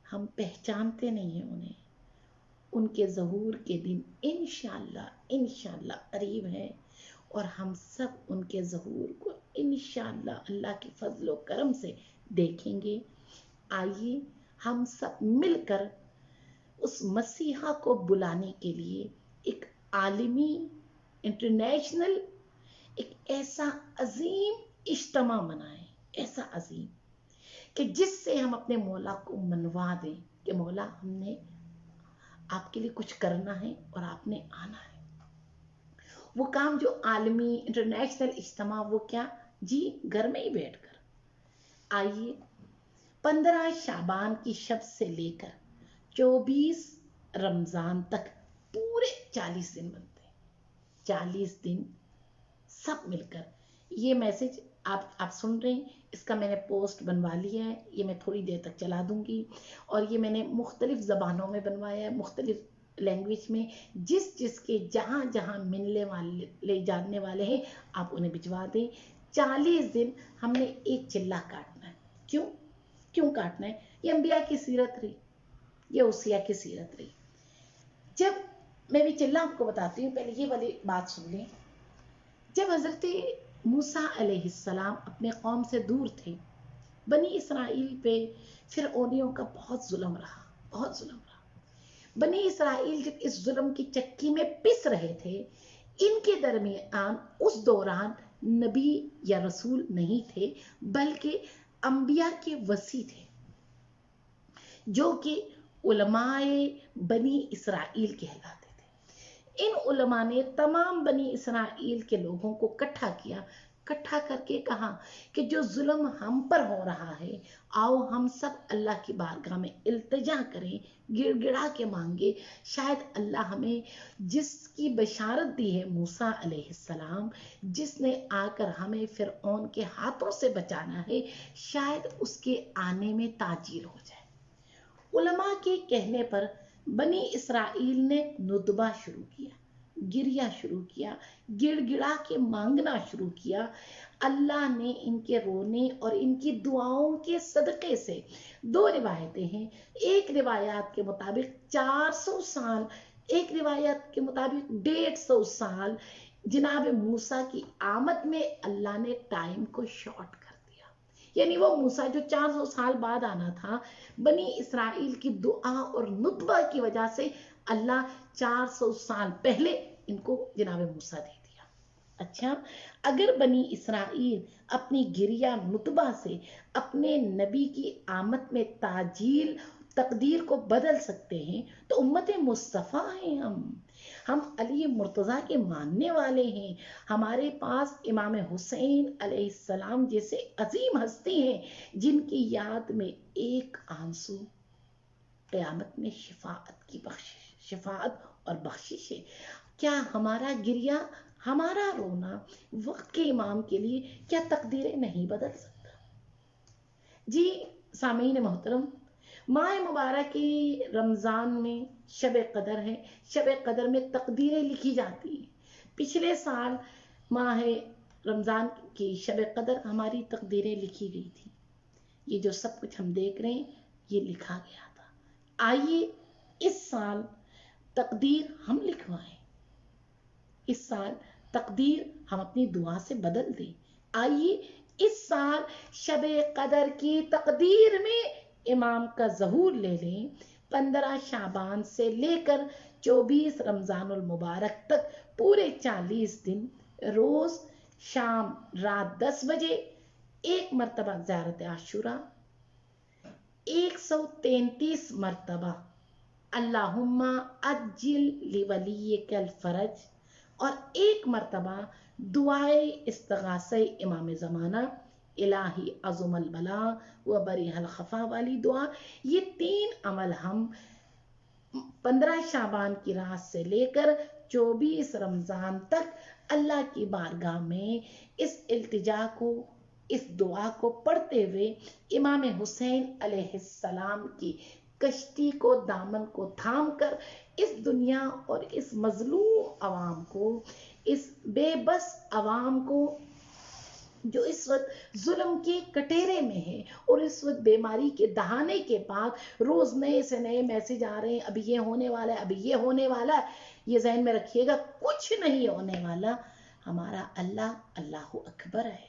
ہم پہچانتے نہیں ہیں انہیں، ان کے ظہور کے دن انشاءاللہ قریب ہے، اور ہم سب ان کے ظہور کو انشاءاللہ اللہ کے فضل و کرم سے دیکھیں گے. آئیے ہم سب مل کر اس مسیحا کو بلانے کے لیے ایک عالمی، انٹرنیشنل، ایک ایسا عظیم اجتماع منائیں، ایسا عظیم کہ جس سے ہم اپنے مولا کو منوا دیں کہ مولا ہم نے آپ کے لیے کچھ کرنا ہے اور آپ نے آنا ہے. وہ کام جو عالمی انٹرنیشنل اجتماع، وہ کیا؟ جی گھر میں ہی بیٹھ کر. آئیے 15 شعبان کی شب سے لے کر 24 رمضان تک پورے 40 دن بنتے ہیں. 40 دن سب مل کر یہ میسج آپ سن رہے ہیں، اس کا میں نے پوسٹ بنوا لیا ہے، یہ میں تھوڑی دیر تک چلا دوں گی، اور یہ میں نے مختلف زبانوں میں بنوایا ہے، مختلف لینگویج میں. جس کے جہاں جہاں ملنے والے جاننے والے ہیں آپ انہیں بھجوا دیں. 40 دن ہم نے ایک چلہ کاٹنا ہے. کیوں کاٹنا ہے؟ یہ انبیاء کی سیرت رہی، یہ اوصیاء کی سیرت رہی۔ جب میں بھی چلنا آپ کو بتاتی ہوں، پہلے یہ والی بات سن لیں۔ جب حضرت موسیٰ علیہ السلام اپنے قوم سے دور تھے، بنی اسرائیل پہ فرعونیوں کا بہت ظلم رہا، بہت ظلم رہا۔ بنی اسرائیل جب اس ظلم کی چکی میں پس رہے تھے، ان کے درمیان اس دوران نبی یا رسول نہیں تھے، بلکہ انبیاء کے وصی تھے، جو کہ علماء بنی اسرائیل کہلاتے تھے۔ ان علماء نے تمام بنی اسرائیل کے لوگوں کو اکٹھا کیا، اکٹھا کر کے کہا کہ جو ظلم ہم پر ہو رہا ہے، آؤ ہم سب اللہ کی بارگاہ میں التجا کریں، گڑ گڑا کے مانگے، شاید اللہ ہمیں جس کی بشارت دی ہے موسیٰ علیہ السلام، جس نے آ کر ہمیں فرعون کے ہاتھوں سے بچانا ہے، شاید اس کے آنے میں تاجیل ہو جائے۔ علماء کے کہنے پر بنی اسرائیل نے ندبہ شروع کیا، گریہ شروع کیا، گڑ گڑا کے مانگنا شروع کیا۔ اللہ نے ان کے رونے اور ان کی دعاؤں کے صدقے سے، دو روایتیں ہیں، ایک روایات کے مطابق 400 سال، ایک روایت کے مطابق 150 سال جناب موسیٰ کی آمد میں اللہ نے ٹائم کو شارٹ کر دیا۔ یعنی وہ موسیٰ جو 400 سال بعد آنا تھا، بنی اسرائیل کی دعا اور ندبہ کی وجہ سے اللہ 400 سال پہلے ان کو جناب موسیٰ دے دیا۔ اچھا، اگر بنی اسرائیل اپنی گریہ ندبہ سے اپنے نبی کی آمد میں تاجیل تقدیر کو بدل سکتے ہیں، تو امت مصطفیٰ ہیں ہم علی مرتضیٰ کے ماننے والے ہیں۔ ہمارے پاس امام حسین علیہ السلام جیسے عظیم ہستی ہیں، جن کی یاد میں ایک آنسو قیامت میں شفاعت اور بخشش ہے۔ کیا ہمارا گریہ، ہمارا رونا وقت کے امام کے لیے کیا تقدیریں نہیں بدل سکتا؟ جی سامعین محترم، ماہ مبارک رمضان میں شب قدر ہے، شب قدر میں تقدیریں لکھی جاتی ہیں۔ پچھلے سال ماہ رمضان کی شب قدر ہماری تقدیریں لکھی گئی تھی۔ یہ جو سب کچھ ہم دیکھ رہے ہیں، یہ لکھا گیا تھا۔ آئیے اس سال تقدیر ہم لکھوائیں، اس سال تقدیر ہم اپنی دعا سے بدل دیں۔ آئیے اس سال شب قدر کی تقدیر میں امام کا ظہور لے لیں۔ 15 شعبان سے لے کر 24 رمضان المبارک تک پورے 40 دن، روز شام رات 10 بجے ایک مرتبہ زیارت عاشوراء، 133 مرتبہ اللہم عجل لولیک الفرج، اور ایک مرتبہ دعائے استغاثہ امام زمانہ، الہی عظم البلا و بریح الخفا والی دعا۔ یہ 3 عمل ہم 15 شعبان کی رات سے لے کر 24 رمضان تک اللہ کی بارگاہ میں اس التجا کو، اس دعا کو پڑھتے ہوئے امام حسین علیہ السلام کی کشتی کو، دامن کو تھام کر اس دنیا اور اس مظلوم عوام کو، اس بے بس عوام کو جو اس وقت ظلم کے کٹیرے میں ہے اور اس وقت بیماری کے دہانے کے بعد روز نئے سے نئے میسج آ رہے ہیں، ابھی یہ ہونے والا ہے، ابھی یہ ہونے والا ہے، یہ ذہن میں رکھیے گا، کچھ نہیں ہونے والا۔ ہمارا اللہ اللہ اکبر ہے۔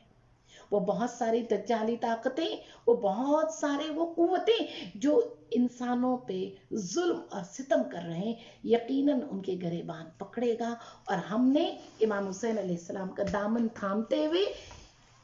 وہ بہت ساری دجالی طاقتیں، وہ بہت سارے وہ قوتیں جو انسانوں پہ ظلم اور ستم کر رہے ہیں، یقیناً ان کے گریبان پکڑے گا۔ اور ہم نے امام حسین علیہ السلام کا دامن تھامتے ہوئے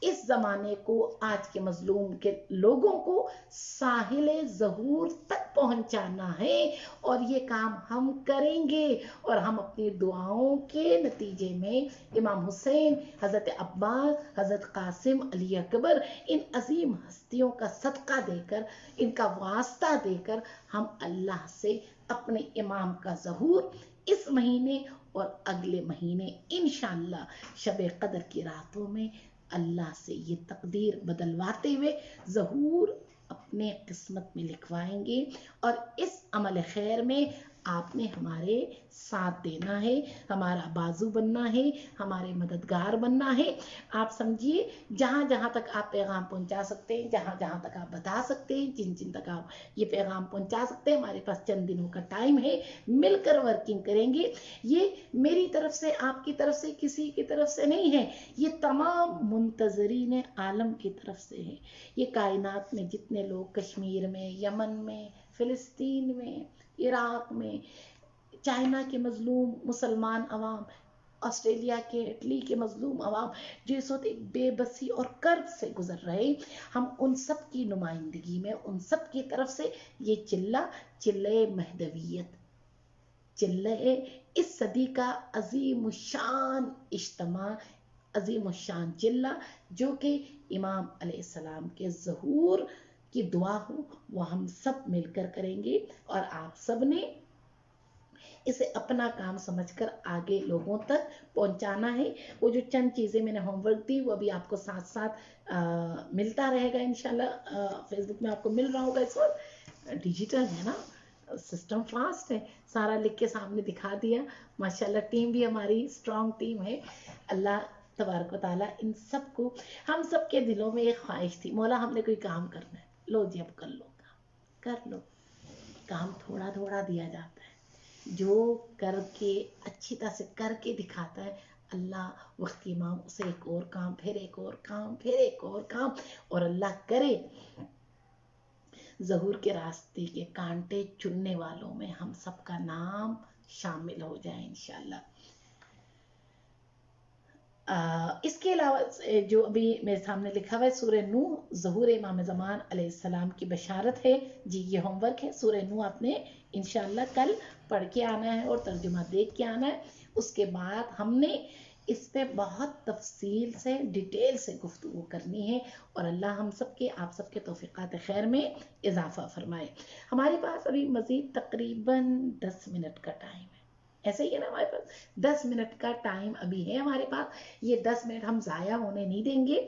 اس زمانے کو، آج کے مظلوم کے لوگوں کو ساحل ظہور تک پہنچانا ہے، اور یہ کام ہم کریں گے۔ اور ہم اپنی دعاؤں کے نتیجے میں امام حسین، حضرت عباس، حضرت قاسم، علی اکبر، ان عظیم ہستیوں کا صدقہ دے کر، ان کا واسطہ دے کر، ہم اللہ سے اپنے امام کا ظہور اس مہینے اور اگلے مہینے انشاءاللہ شب قدر کی راتوں میں اللہ سے یہ تقدیر بدلواتے ہوئے ظہور اپنے قسمت میں لکھوائیں گے، اور اس عمل خیر میں آپ نے ہمارے ساتھ دینا ہے، ہمارا بازو بننا ہے، ہمارے مددگار بننا ہے۔ آپ سمجھیے جہاں جہاں تک آپ پیغام پہنچا سکتے ہیں، جہاں جہاں تک آپ بتا سکتے ہیں، جن جن تک آپ یہ پیغام پہنچا سکتے ہیں، ہمارے پاس چند دنوں کا ٹائم ہے، مل کر ورکنگ کریں گے۔ یہ میری طرف سے، آپ کی طرف سے، کسی کی طرف سے نہیں ہے، یہ تمام منتظرین عالم کی طرف سے ہے۔ یہ کائنات میں جتنے لوگ کشمیر میں، یمن میں، فلسطین میں، عراق میں، چائنا کے مظلوم مسلمان عوام، آسٹریلیا کے، اٹلی کے مظلوم عوام جو اس وقت ایک بے بسی اور کرب سے گزر رہے، ہم ان سب کی نمائندگی میں، ان سب کی طرف سے یہ چلے مہدویت، چلے اس صدی کا عظیم الشان اجتماع، عظیم الشان چلہ، جو کہ امام علیہ السلام کے ظہور کی دعا ہو، وہ ہم سب مل کر کریں گے، اور آپ سب نے اسے اپنا کام سمجھ کر آگے لوگوں تک پہنچانا ہے۔ وہ جو چند چیزیں میں نے ہوم ورک دی، وہ ابھی آپ کو ساتھ ساتھ ملتا رہے گا انشاءاللہ۔ فیس بک میں آپ کو مل رہا ہوگا، اس وقت ڈیجیٹل ہے نا، سسٹم فاسٹ ہے، سارا لکھ کے سامنے دکھا دیا۔ ماشاءاللہ ٹیم بھی ہماری اسٹرانگ ٹیم ہے۔ اللہ تبارک و تعالیٰ ان سب کو، ہم سب کے دلوں میں ایک خواہش تھی، مولا ہم نے کوئی کام کرنا ہے، لو جی اب کر لو، کر لو۔ کام تھوڑا تھوڑا دیا جاتا ہے، جو کر کے اچھی طرح سے کر کے دکھاتا ہے، اللہ وقت کی امام اسے ایک اور کام، پھر ایک اور کام، پھر ایک اور کام، اور اللہ کرے ظہور کے راستے کے کانٹے چننے والوں میں ہم سب کا نام شامل ہو جائے انشاءاللہ۔ اس کے علاوہ جو ابھی میرے سامنے لکھا ہوا ہے، سورہ نوح، ظہور امام زمان علیہ السلام کی بشارت ہے جی، یہ ہوم ورک ہے۔ سورہ نوح آپ نے انشاءاللہ کل پڑھ کے آنا ہے اور ترجمہ دیکھ کے آنا ہے۔ اس کے بعد ہم نے اس پہ بہت تفصیل سے، ڈیٹیل سے گفتگو کرنی ہے، اور اللہ ہم سب کے، آپ سب کے توفیقات خیر میں اضافہ فرمائے۔ ہمارے پاس ابھی مزید تقریباً 10 منٹ کا ٹائم ہے، ایسے ہی ہے نا، ہمارے پاس 10 منٹ کا ٹائم ابھی ہے ہمارے پاس۔ یہ 10 منٹ ہم ضائع ہونے نہیں دیں گے۔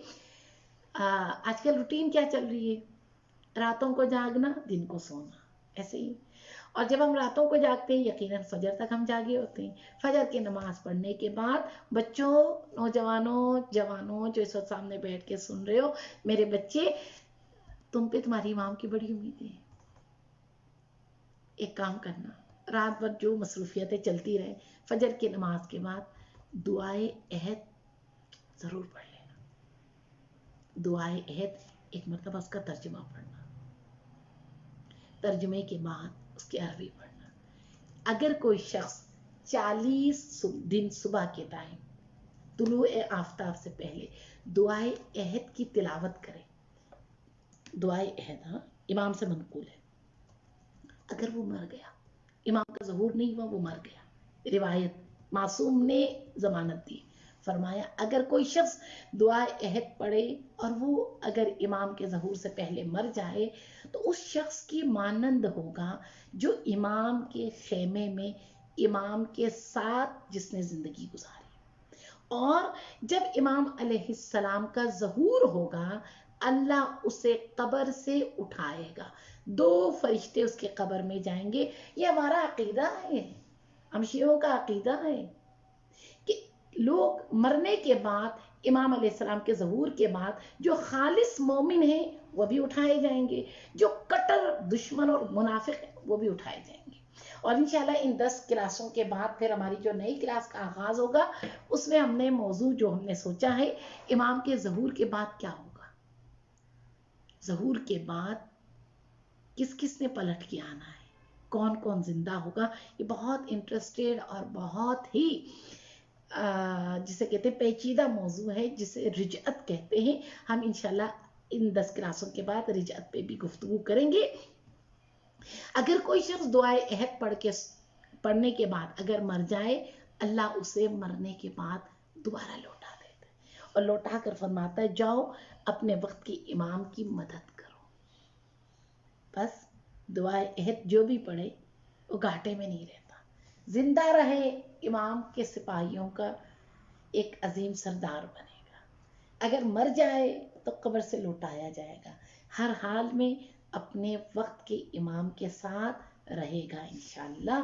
آج کل روٹین کیا چل رہی ہے؟ راتوں کو جاگنا، دن کو سونا، ایسے ہی۔ اور جب ہم راتوں کو جاگتے ہیں، یقیناً فجر تک ہم جاگے ہوتے ہیں۔ فجر کی نماز پڑھنے کے بعد بچوں، نوجوانوں، جوانوں جو اس وقت سامنے بیٹھ کے سن رہے ہو، میرے بچے، تم پہ تمہاری امام کی بڑی امیدیں ہیں۔ ایک کام کرنا، رات بھر جو مصروفیتیں چلتی رہیں، فجر کی نماز کے بعد دعائے عہد ضرور پڑھ لینا۔ دعائے عہد ایک مرتبہ اس کا ترجمہ پڑھنا، ترجمے کے بعد اس کی عربی پڑھنا۔ اگر کوئی شخص 40 دن صبح کے ٹائم طلوع آفتاب سے پہلے دعائے عہد کی تلاوت کرے، دعائے عہد امام سے منقول ہے، اگر وہ مر گیا، امام کا ظہور نہیں ہوا، وہ مر گیا، روایت معصوم نے ضمانت دی، فرمایا اگر کوئی شخص دعائے عہد پڑھے اور وہ اگر امام کے ظہور سے پہلے مر جائے، تو اس شخص کی مانند ہوگا جو امام کے خیمے میں امام کے ساتھ جس نے زندگی گزاری۔ اور جب امام علیہ السلام کا ظہور ہوگا، اللہ اسے قبر سے اٹھائے گا، 2 فرشتے اس کے قبر میں جائیں گے۔ یہ ہمارا عقیدہ ہے، ہم شیعوں کا عقیدہ ہے کہ لوگ مرنے کے بعد، امام علیہ السلام کے ظہور کے بعد، جو خالص مومن ہیں وہ بھی اٹھائے جائیں گے، جو کٹر دشمن اور منافق ہیں وہ بھی اٹھائے جائیں گے۔ اور انشاءاللہ ان 10 کلاسوں کے بعد پھر ہماری جو نئی کلاس کا آغاز ہوگا، اس میں ہم نے موضوع جو ہم نے سوچا ہے، امام کے ظہور کے بعد کیا ہوگا، ظہور کے بعد کس کس نے پلٹ کے آنا ہے، کون کون زندہ ہوگا۔ یہ بہت انٹرسٹیڈ اور بہت ہی جسے کہتے ہیں پیچیدہ موضوع ہے، جسے رجعت کہتے ہیں۔ ہم انشاءاللہ ان 10 کلاسوں کے بعد رجعت پہ بھی گفتگو کریں گے۔ اگر کوئی شخص دعائے عہد پڑھنے کے بعد اگر مر جائے، اللہ اسے مرنے کے بعد دوبارہ لوٹا دیتا ہے، اور لوٹا کر فرماتا ہے جاؤ اپنے وقت کی امام کی مدد کرو۔ بس دعائے عہد جو بھی پڑھے وہ گھاٹے میں نہیں رہتا، زندہ رہے امام کے سپاہیوں کا ایک عظیم سردار بنے گا۔ اگر مر جائے تو قبر سے لوٹایا جائے گا۔ ہر حال میں اپنے وقت کے امام کے ساتھ رہے گا انشاءاللہ۔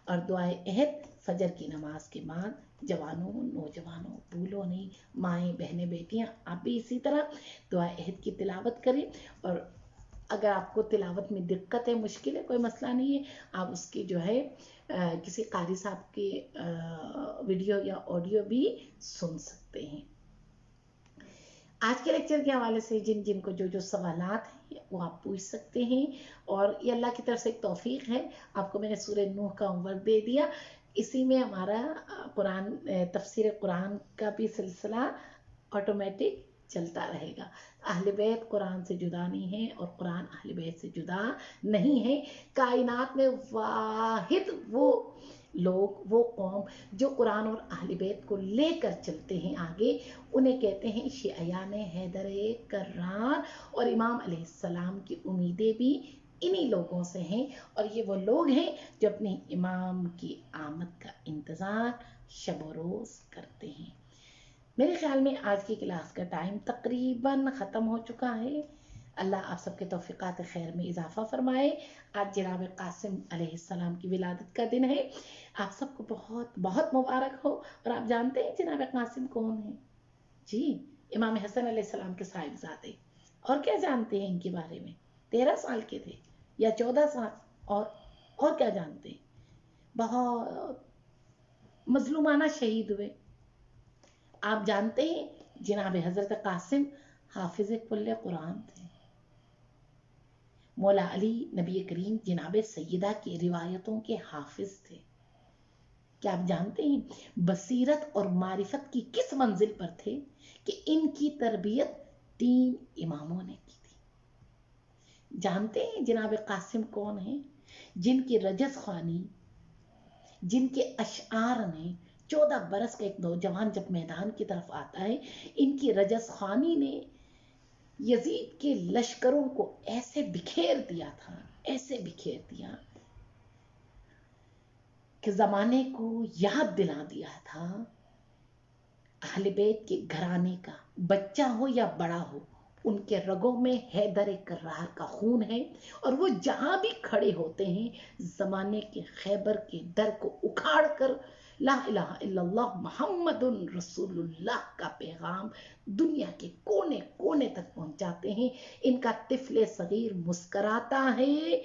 اور دعائے عہد فجر کی نماز کے بعد جوانوں نوجوانوں بھولو نہیں، مائیں بہنیں بیٹیاں آپ بھی اسی طرح دعائے عہد کی تلاوت کریں۔ اور اگر آپ کو تلاوت میں دقت ہے، مشکل ہے، کوئی مسئلہ نہیں ہے، آپ اس کی جو ہے کسی قاری صاحب کی ویڈیو یا آڈیو بھی سن سکتے ہیں۔ آج کے لیکچر کے حوالے سے جن جن کو جو جو سوالات ہیں وہ آپ پوچھ سکتے ہیں، اور یہ اللہ کی طرف سے ایک توفیق ہے، آپ کو میں نے سورہ نوح کا ہوم ورک دے دیا، اسی میں ہمارا قرآن تفسیر قرآن کا بھی سلسلہ آٹومیٹک چلتا رہے گا۔ اہل بیت قرآن سے جدا نہیں ہے اور قرآن اہل بیت سے جدا نہیں ہے۔ کائنات میں واحد وہ لوگ، وہ قوم جو قرآن اور اہل بیت کو لے کر چلتے ہیں آگے، انہیں کہتے ہیں شیعیان حیدر کرار، اور امام علیہ السلام کی امیدیں بھی انہی لوگوں سے ہیں، اور یہ وہ لوگ ہیں جو اپنے امام کی آمد کا انتظار شب و روز کرتے ہیں۔ میرے خیال میں آج کی کلاس کا ٹائم تقریباً ختم ہو چکا ہے۔ اللہ آپ سب کے توفیقات خیر میں اضافہ فرمائے۔ آج جناب قاسم علیہ السلام کی ولادت کا دن ہے، آپ سب کو بہت بہت مبارک ہو۔ اور آپ جانتے ہیں جناب قاسم کون ہیں؟ جی، امام حسن علیہ السلام کے صاحبزادے۔ اور کیا جانتے ہیں ان کے بارے میں؟ 13 سال کے تھے یا 14 سال، اور کیا جانتے ہیں؟ بہت مظلومانہ شہید ہوئے۔ آپ جانتے ہیں جناب حضرت قاسم حافظ کل قرآن تھے۔ مولا علی نبی کریم جناب سیدہ کی روایتوں کے حافظ تھے۔ کیا آپ جانتے ہیں بصیرت اور معرفت کی کس منزل پر تھے کہ ان کی تربیت 3 اماموں نے کی تھی؟ جانتے ہیں جناب قاسم کون ہیں؟ جن کی رجز خوانی، جن کے اشعار نے 14 برس کا ایک نوجوان جب میدان کی طرف آتا ہے، ان کی رجز خوانی نے یزید کے لشکروں کو ایسے بکھیر دیا تھا، ایسے بکھیر دیا کہ زمانے کو یاد دلا دیا تھا اہل بیت کے گھرانے کا، بچہ ہو یا بڑا ہو، ان کے رگوں میں حیدر کرار کا خون ہے، اور وہ جہاں بھی کھڑے ہوتے ہیں زمانے کے خیبر کے در کو اکھاڑ کر لا الہ الا اللہ محمد رسول اللہ کا پیغام دنیا کے کونے کونے تک پہنچاتے ہیں۔ ان کا طفل صغیر مسکراتا ہے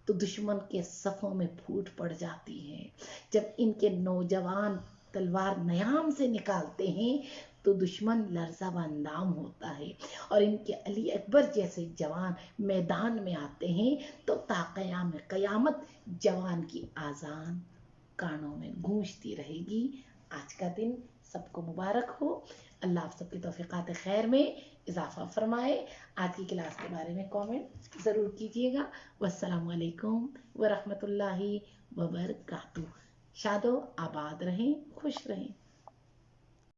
تو دشمن کے صفوں میں پھوٹ پڑ جاتی ہے، جب ان کے نوجوان تلوار نیام سے نکالتے ہیں تو دشمن لرزہ و اندام ہوتا ہے، اور ان کے علی اکبر جیسے جوان میدان میں آتے ہیں تو تا قیام قیامت جوان کی آذان کانوں میں گونجتی رہے گی۔ آج کا دن سب کو مبارک ہو، اللہ آپ سب کی توفیقات خیر میں اضافہ فرمائے۔ آج کی کلاس کے بارے میں کامنٹ ضرور کیجیے گا۔ والسلام علیکم ورحمۃ اللہ وبرکاتہ۔ شاد و آباد رہیں، خوش رہیں۔